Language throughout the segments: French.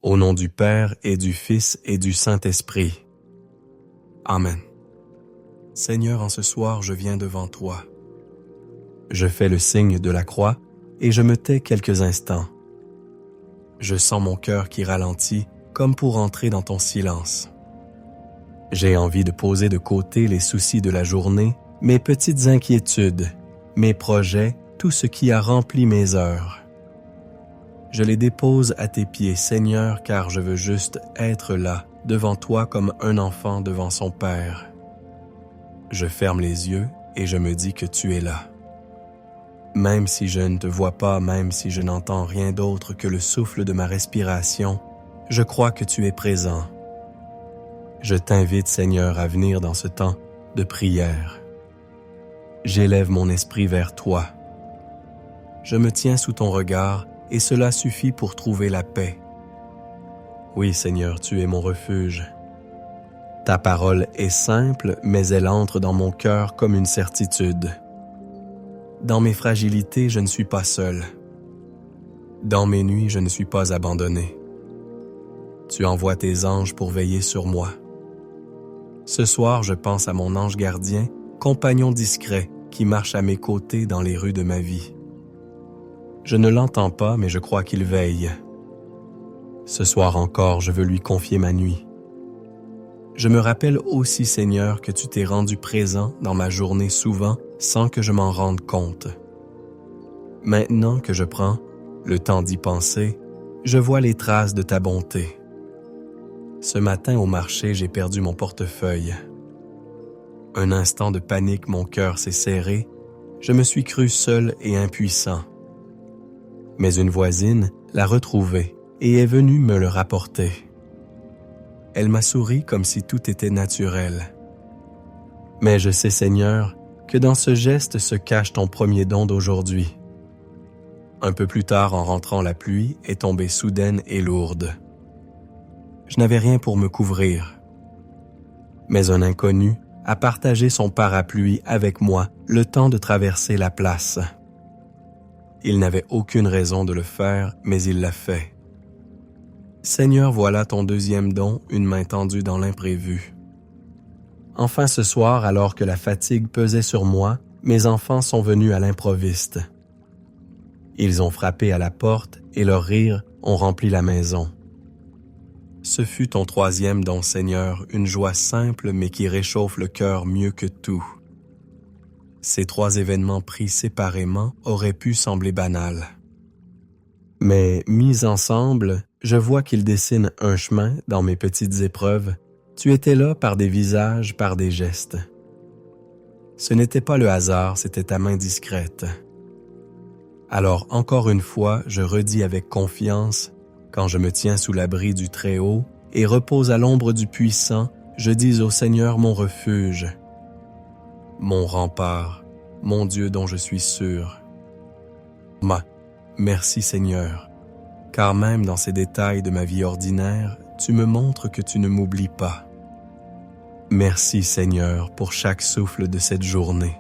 Au nom du Père et du Fils et du Saint-Esprit. Amen. Seigneur, en ce soir, je viens devant toi. Je fais le signe de la croix et je me tais quelques instants. Je sens mon cœur qui ralentit comme pour entrer dans ton silence. J'ai envie de poser de côté les soucis de la journée, mes petites inquiétudes, mes projets, tout ce qui a rempli mes heures. Je les dépose à tes pieds, Seigneur, car je veux juste être là, devant toi comme un enfant devant son Père. Je ferme les yeux et je me dis que tu es là. Même si je ne te vois pas, même si je n'entends rien d'autre que le souffle de ma respiration, je crois que tu es présent. Je t'invite, Seigneur, à venir dans ce temps de prière. J'élève mon esprit vers toi. Je me tiens sous ton regard et cela suffit pour trouver la paix. Oui, Seigneur, tu es mon refuge. Ta parole est simple, mais elle entre dans mon cœur comme une certitude. Dans mes fragilités, je ne suis pas seul. Dans mes nuits, je ne suis pas abandonné. Tu envoies tes anges pour veiller sur moi. Ce soir, je pense à mon ange gardien, compagnon discret, qui marche à mes côtés dans les rues de ma vie. Je ne l'entends pas, mais je crois qu'il veille. Ce soir encore, je veux lui confier ma nuit. Je me rappelle aussi, Seigneur, que tu t'es rendu présent dans ma journée souvent sans que je m'en rende compte. Maintenant que je prends le temps d'y penser, je vois les traces de ta bonté. Ce matin au marché, j'ai perdu mon portefeuille. Un instant de panique, mon cœur s'est serré. Je me suis cru seul et impuissant. Mais une voisine l'a retrouvé et est venue me le rapporter. Elle m'a souri comme si tout était naturel. Mais je sais, Seigneur, que dans ce geste se cache ton premier don d'aujourd'hui. Un peu plus tard, en rentrant, la pluie est tombée soudaine et lourde. Je n'avais rien pour me couvrir. Mais un inconnu a partagé son parapluie avec moi le temps de traverser la place. Il n'avait aucune raison de le faire, mais il l'a fait. Seigneur, voilà ton deuxième don, une main tendue dans l'imprévu. Enfin ce soir, alors que la fatigue pesait sur moi, mes enfants sont venus à l'improviste. Ils ont frappé à la porte et leurs rires ont rempli la maison. Ce fut ton troisième don, Seigneur, une joie simple mais qui réchauffe le cœur mieux que tout. Ces trois événements pris séparément auraient pu sembler banals. Mais mis ensemble, je vois qu'ils dessinent un chemin dans mes petites épreuves. Tu étais là par des visages, par des gestes. Ce n'était pas le hasard, c'était ta main discrète. Alors encore une fois, je redis avec confiance, quand je me tiens sous l'abri du Très-Haut et repose à l'ombre du Puissant, je dis au Seigneur mon refuge, mon rempart, mon Dieu dont je suis sûr. Merci Seigneur, car même dans ces détails de ma vie ordinaire, tu me montres que tu ne m'oublies pas. Merci Seigneur pour chaque souffle de cette journée.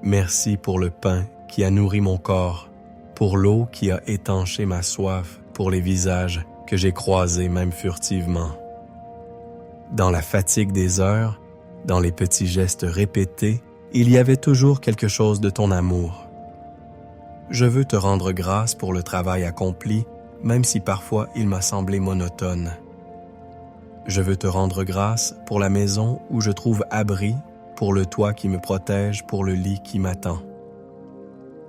Merci pour le pain qui a nourri mon corps, pour l'eau qui a étanché ma soif, pour les visages que j'ai croisés même furtivement. Dans la fatigue des heures, dans les petits gestes répétés, il y avait toujours quelque chose de ton amour. Je veux te rendre grâce pour le travail accompli, même si parfois il m'a semblé monotone. Je veux te rendre grâce pour la maison où je trouve abri, pour le toit qui me protège, pour le lit qui m'attend.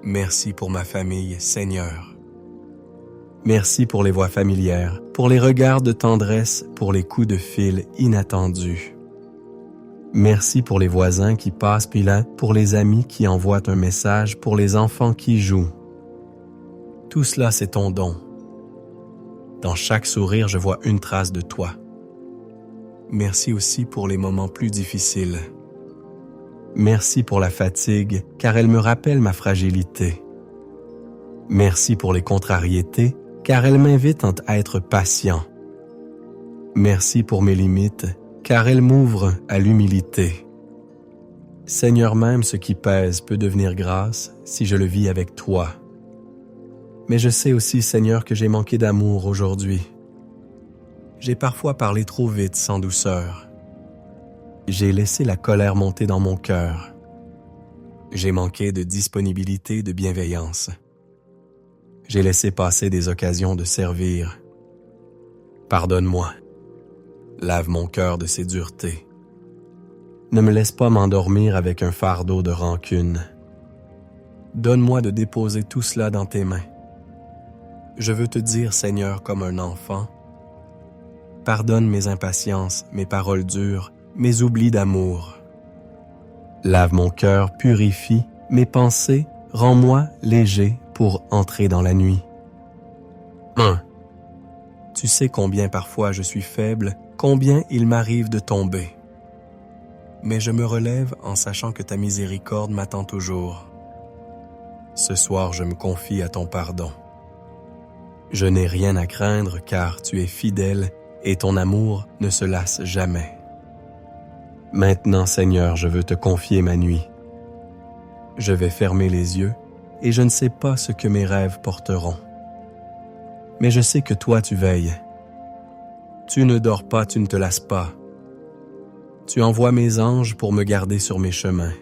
Merci pour ma famille, Seigneur. Merci pour les voix familières, pour les regards de tendresse, pour les coups de fil inattendus. Merci pour les voisins qui passent puis là, pour les amis qui envoient un message, pour les enfants qui jouent. Tout cela, c'est ton don. Dans chaque sourire, je vois une trace de toi. Merci aussi pour les moments plus difficiles. Merci pour la fatigue, car elle me rappelle ma fragilité. Merci pour les contrariétés, car elles m'invitent à être patient. Merci pour mes limites, car elles m'ouvrent à l'humilité. Seigneur, même ce qui pèse peut devenir grâce si je le vis avec toi. Mais je sais aussi, Seigneur, que j'ai manqué d'amour aujourd'hui. J'ai parfois parlé trop vite, sans douceur. J'ai laissé la colère monter dans mon cœur. J'ai manqué de disponibilité, de bienveillance. J'ai laissé passer des occasions de servir. Pardonne-moi. Lave mon cœur de ses duretés. Ne me laisse pas m'endormir avec un fardeau de rancune. Donne-moi de déposer tout cela dans tes mains. Je veux te dire, Seigneur, comme un enfant, pardonne mes impatiences, mes paroles dures, mes oublis d'amour. Lave mon cœur, purifie mes pensées, rends-moi léger pour entrer dans la nuit. 1. Tu sais combien parfois je suis faible, combien il m'arrive de tomber. Mais je me relève en sachant que ta miséricorde m'attend toujours. Ce soir, je me confie à ton pardon. Je n'ai rien à craindre car tu es fidèle et ton amour ne se lasse jamais. Maintenant, Seigneur, je veux te confier ma nuit. Je vais fermer les yeux et je ne sais pas ce que mes rêves porteront. Mais je sais que toi tu veilles. Tu ne dors pas, tu ne te lasses pas. Tu envoies mes anges pour me garder sur mes chemins.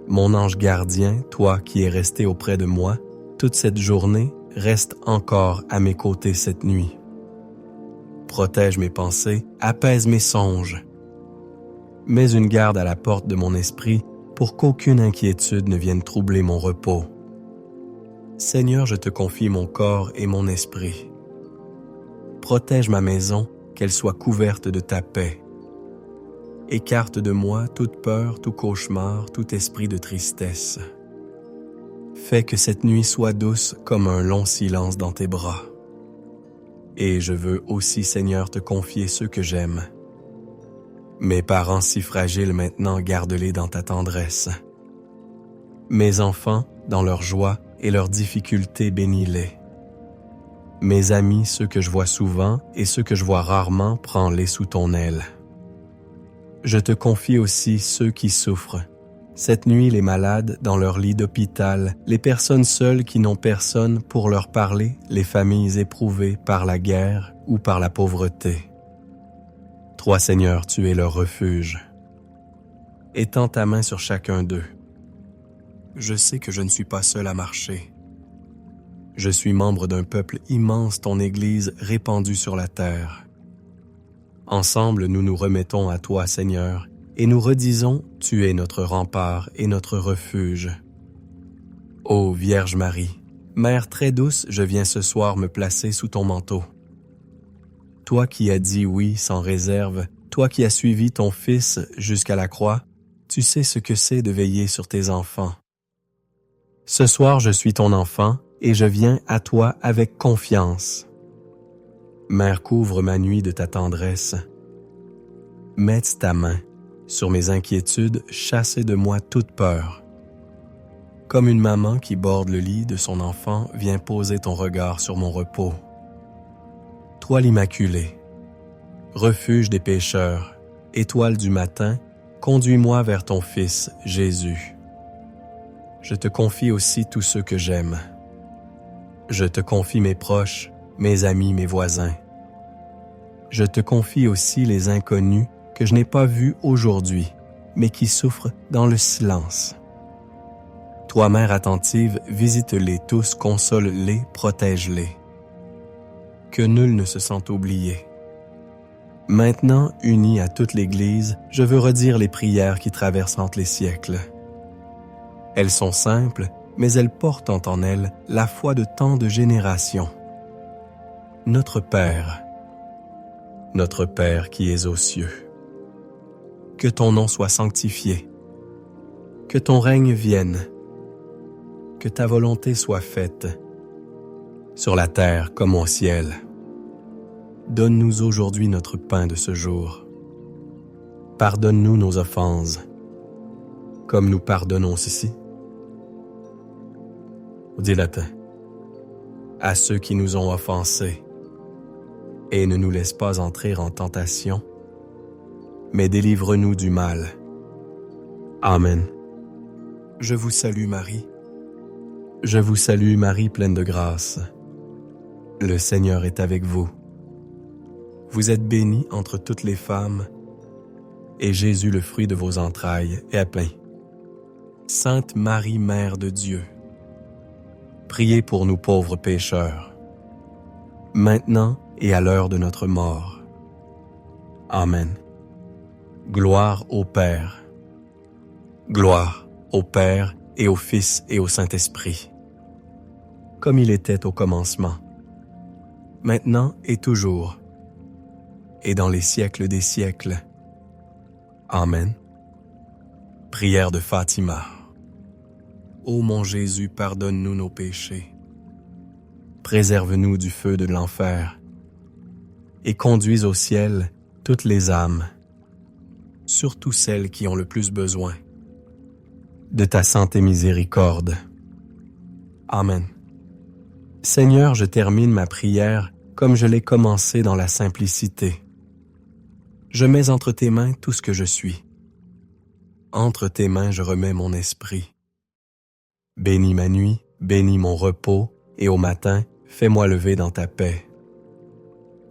Mon ange gardien, toi qui es resté auprès de moi, toute cette journée, reste encore à mes côtés cette nuit. Protège mes pensées, apaise mes songes. Mets une garde à la porte de mon esprit pour qu'aucune inquiétude ne vienne troubler mon repos. Seigneur, je te confie mon corps et mon esprit. Protège ma maison, qu'elle soit couverte de ta paix. Écarte de moi toute peur, tout cauchemar, tout esprit de tristesse. Fais que cette nuit soit douce comme un long silence dans tes bras. Et je veux aussi, Seigneur, te confier ceux que j'aime. Mes parents si fragiles maintenant, garde-les dans ta tendresse. Mes enfants, dans leur joie et leurs difficultés, bénis-les. Mes amis, ceux que je vois souvent et ceux que je vois rarement, prends-les sous ton aile. Je te confie aussi ceux qui souffrent. Cette nuit, les malades dans leur lit d'hôpital, les personnes seules qui n'ont personne pour leur parler, les familles éprouvées par la guerre ou par la pauvreté. Toi, Seigneur, tu es leur refuge. Étends ta main sur chacun d'eux. Je sais que je ne suis pas seul à marcher. Je suis membre d'un peuple immense, ton Église répandue sur la terre. Ensemble, nous nous remettons à toi, Seigneur, et nous redisons, tu es notre rempart et notre refuge. Ô Vierge Marie, Mère très douce, je viens ce soir me placer sous ton manteau. Toi qui as dit oui sans réserve, toi qui as suivi ton Fils jusqu'à la croix, tu sais ce que c'est de veiller sur tes enfants. Ce soir, je suis ton enfant et je viens à toi avec confiance. Mère, couvre ma nuit de ta tendresse. Mets ta main sur mes inquiétudes, chasse de moi toute peur. Comme une maman qui borde le lit de son enfant, viens poser ton regard sur mon repos. Toi l'Immaculée, refuge des pécheurs, étoile du matin, conduis-moi vers ton Fils, Jésus. Je te confie aussi tous ceux que j'aime. Je te confie mes proches, mes amis, mes voisins. Je te confie aussi les inconnus que je n'ai pas vus aujourd'hui, mais qui souffrent dans le silence. Toi, Mère attentive, visite-les tous, console-les, protège-les. Que nul ne se sente oublié. Maintenant, unis à toute l'Église, je veux redire les prières qui traversent entre les siècles. Elles sont simples, mais elles portent en elles la foi de tant de générations. Notre Père qui es aux cieux, que ton nom soit sanctifié, que ton règne vienne, que ta volonté soit faite, sur la terre comme au ciel. Donne-nous aujourd'hui notre pain de ce jour. Pardonne-nous nos offenses, comme nous pardonnons aussi. Dis latin. À ceux qui nous ont offensés, et ne nous laisse pas entrer en tentation, mais délivre-nous du mal. Amen. Je vous salue Marie. Je vous salue Marie pleine de grâce. Le Seigneur est avec vous. Vous êtes bénie entre toutes les femmes, et Jésus, le fruit de vos entrailles, est béni. Sainte Marie, Mère de Dieu, priez pour nous pauvres pécheurs, maintenant et à l'heure de notre mort. Amen. Gloire au Père. Gloire au Père et au Fils et au Saint-Esprit, comme il était au commencement, maintenant et toujours, et dans les siècles des siècles. Amen. Prière de Fatima. Ô mon Jésus, pardonne-nous nos péchés. Préserve-nous du feu de l'enfer et conduis au ciel toutes les âmes, surtout celles qui ont le plus besoin de ta sainte miséricorde. Amen. Seigneur, je termine ma prière comme je l'ai commencée dans la simplicité. Je mets entre tes mains tout ce que je suis. Entre tes mains, je remets mon esprit. Bénis ma nuit, bénis mon repos, et au matin, fais-moi lever dans ta paix.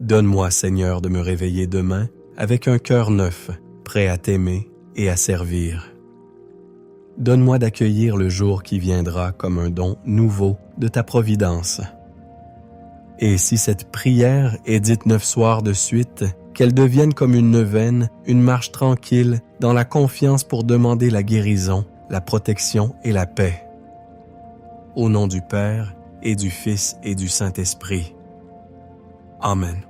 Donne-moi, Seigneur, de me réveiller demain avec un cœur neuf, prêt à t'aimer et à servir. Donne-moi d'accueillir le jour qui viendra comme un don nouveau de ta providence. Et si cette prière est dite 9 soirs de suite, qu'elle devienne comme une neuvaine, une marche tranquille, dans la confiance pour demander la guérison, la protection et la paix. Au nom du Père, et du Fils et du Saint-Esprit. Amen.